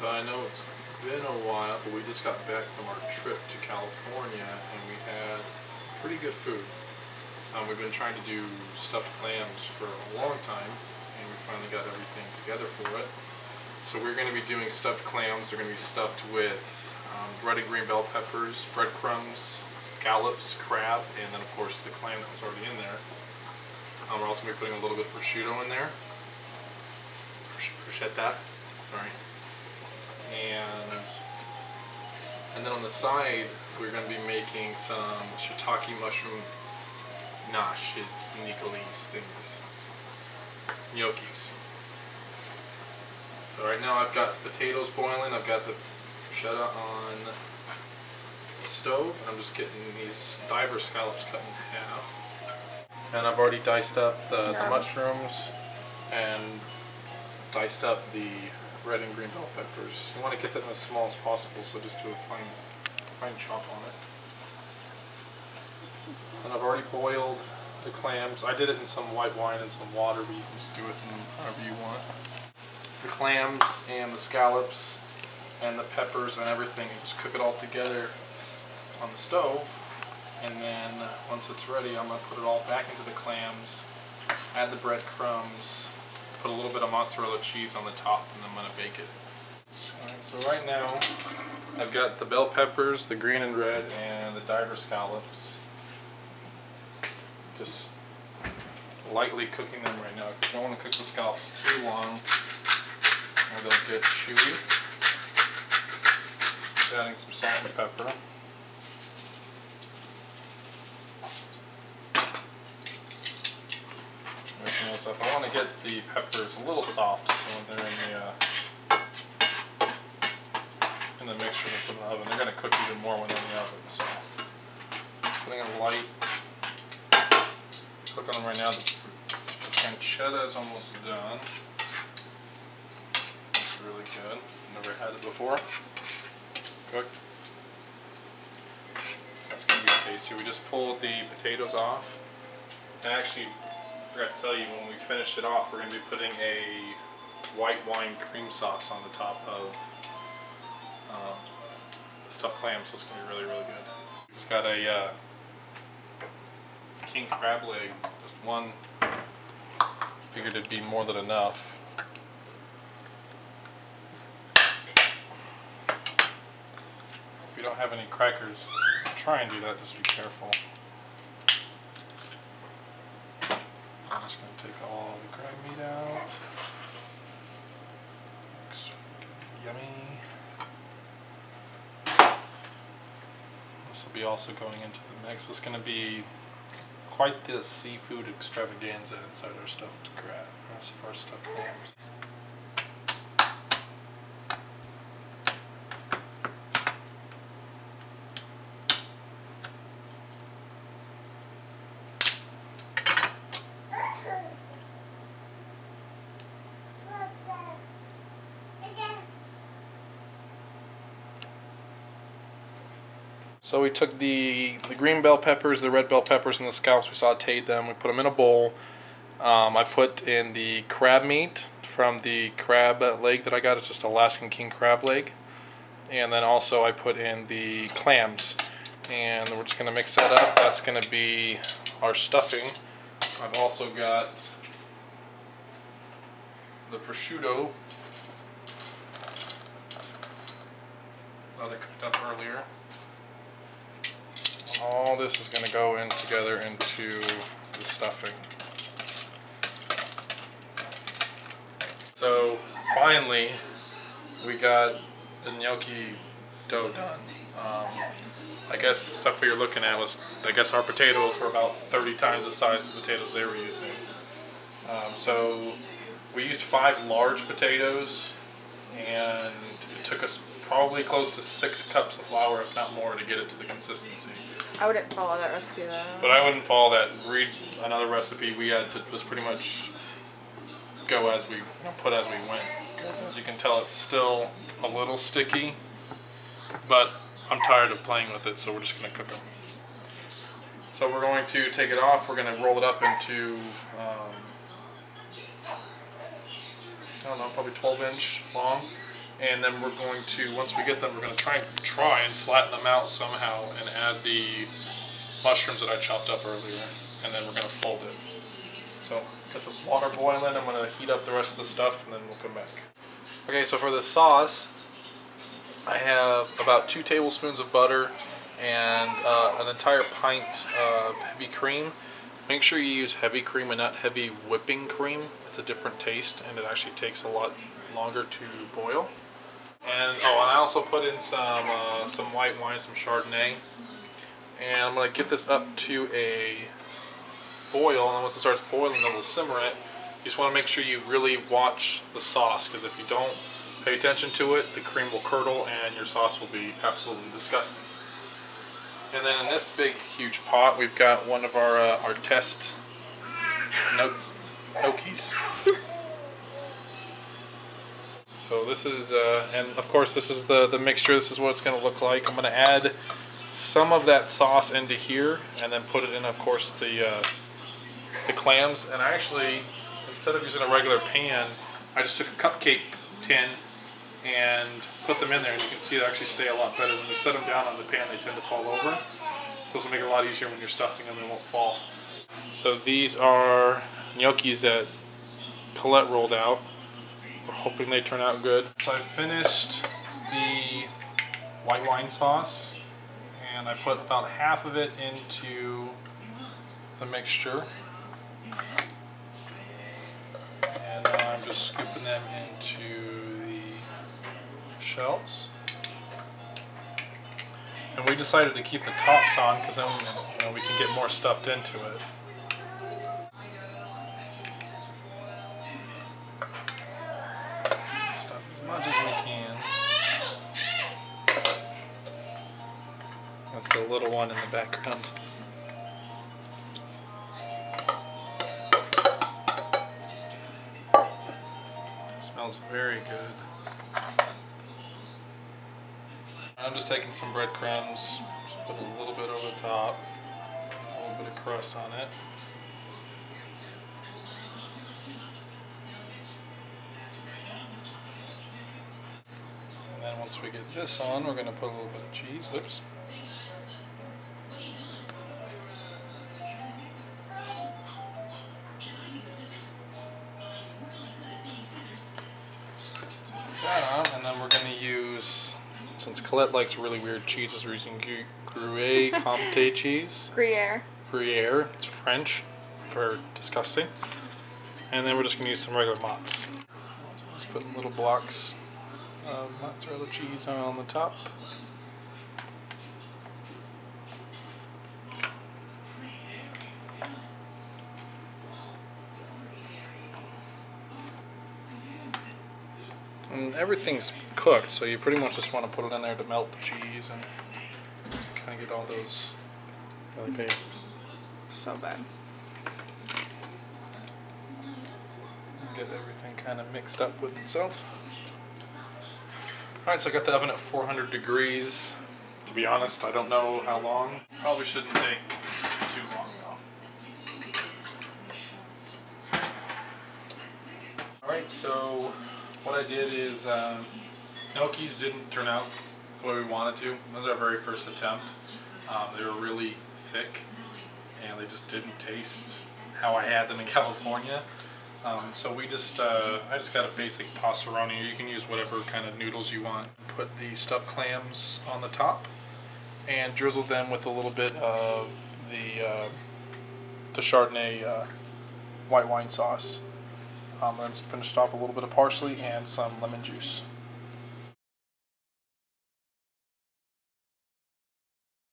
So I know it's been a while, but we just got back from our trip to California and we had pretty good food. We've been trying to do stuffed clams for a long time and we finally got everything together for it. So we're going to be doing stuffed clams. They're going to be stuffed with red and green bell peppers, breadcrumbs, scallops, crab, and then of course the clam that was already in there. We're also going to be putting a little bit of prosciutto in there. Prosciutto, sorry. And then on the side, we're going to be making some shiitake mushroom gnocchis, things, gnocchis. So right now I've got potatoes boiling, I've got the prosciutto on the stove, and I'm just getting these diver scallops cut in half. And I've already diced up the mushrooms and diced up the red and green bell peppers. You want to get them as small as possible, so just do a fine chop on it. And I've already boiled the clams. I did it in some white wine and some water, but you can just do it in however you want. The clams and the scallops and the peppers and everything, and just cook it all together on the stove. And then once it's ready, I'm going to put it all back into the clams, add the breadcrumbs, put a little bit of mozzarella cheese on the top, and then I'm going to bake it. Alright, so right now I've got the bell peppers, the green and red, and the diver scallops. Just lightly cooking them right now. You don't want to cook the scallops too long or they'll get chewy. Just adding some salt and pepper. I want to get the peppers a little soft, so when they're in the mixture to put in the oven, they're going to cook even more when they're in the oven. So, putting a light cook on them right now. The pancetta is almost done. It's really good. Never had it before. Cooked. That's going to be tasty. We just pulled the potatoes off. And actually, I forgot to tell you, when we finish it off, we're going to be putting a white wine cream sauce on the top of the stuffed clams, so it's going to be really, really good. It's got a king crab leg, just one. Figured it'd be more than enough. If you don't have any crackers, try and do that, just be careful. I'm just going to take all the crab meat out. Looks yummy. This will be also going into the mix. It's going to be quite the seafood extravaganza inside our stuffed crab, our stuffed clams. So we took the green bell peppers, the red bell peppers, and the scallops. We sauteed them. We put them in a bowl. I put in the crab meat from the crab leg that I got. It's just Alaskan king crab leg. And then also I put in the clams. And we're just going to mix that up. That's going to be our stuffing. I've also got the prosciutto that I cooked up earlier. All this is going to go in together into the stuffing. So finally we got the gnocchi dough done. I guess the stuff we were looking at was, I guess our potatoes were about 30 times the size of the potatoes they were using. So we used 5 large potatoes, and it took us probably close to 6 cups of flour, if not more, to get it to the consistency. I wouldn't follow that recipe though. But I wouldn't follow that. Read another recipe. We had to just pretty much go as we put as we went. Because as you can tell, it's still a little sticky, but I'm tired of playing with it, so we're just going to cook them. So we're going to take it off. We're going to roll it up into I don't know, probably 12-inch long. And then we're going to, once we get them, we're going to try and flatten them out somehow and add the mushrooms that I chopped up earlier. And then we're going to fold it. So, get the water boiling. I'm going to heat up the rest of the stuff and then we'll come back. Okay, so for the sauce, I have about 2 tablespoons of butter and an entire pint of heavy cream. Make sure you use heavy cream and not heavy whipping cream. It's a different taste and it actually takes a lot longer to boil. And I also put in some white wine, some Chardonnay. And I'm going to get this up to a boil, and once it starts boiling, then we'll simmer it. You just want to make sure you really watch the sauce, because if you don't pay attention to it, the cream will curdle and your sauce will be absolutely disgusting. And then in this big, huge pot, we've got one of our test gnocchis. So this is, and of course this is the mixture. This is what it's going to look like. I'm going to add some of that sauce into here, and then put it in, of course, the clams. And I actually, instead of using a regular pan, I just took a cupcake tin and put them in there, and you can see they actually stay a lot better. When you set them down on the pan, they tend to fall over. This will make it a lot easier when you're stuffing them, they won't fall. So these are gnocchis that Colette rolled out. We're hoping they turn out good. So I finished the white wine sauce, and I put about half of it into the mixture. And now I'm just scooping them into the shells. And we decided to keep the tops on because then we can get more stuffed into it. Stuff as much as we can. That's the little one in the background. Smells very good. I'm just taking some breadcrumbs, just put a little bit over the top, a little bit of crust on it. And then once we get this on, we're going to put a little bit of cheese. Oops. And then we're going to use, since Colette likes really weird cheeses, we're using Gruyere Comté cheese. Gruyere. Gruyere, it's French for disgusting. And then we're just going to use some regular mozz. So just put little blocks of mozzarella cheese on the top. And everything's cooked, so you pretty much just want to put it in there to melt the cheese and kind of get all those really big. So bad. Get everything kind of mixed up with itself. Alright, so I got the oven at 400 degrees. To be honest, I don't know how long. Probably shouldn't take too long though. Alright, so what I did is, gnocchis didn't turn out the way we wanted to. This was our very first attempt. They were really thick and they just didn't taste how I had them in California. So we just, I just got a basic pastaroni. You can use whatever kind of noodles you want. Put the stuffed clams on the top and drizzled them with a little bit of the Chardonnay white wine sauce. And finished off a little bit of parsley and some lemon juice.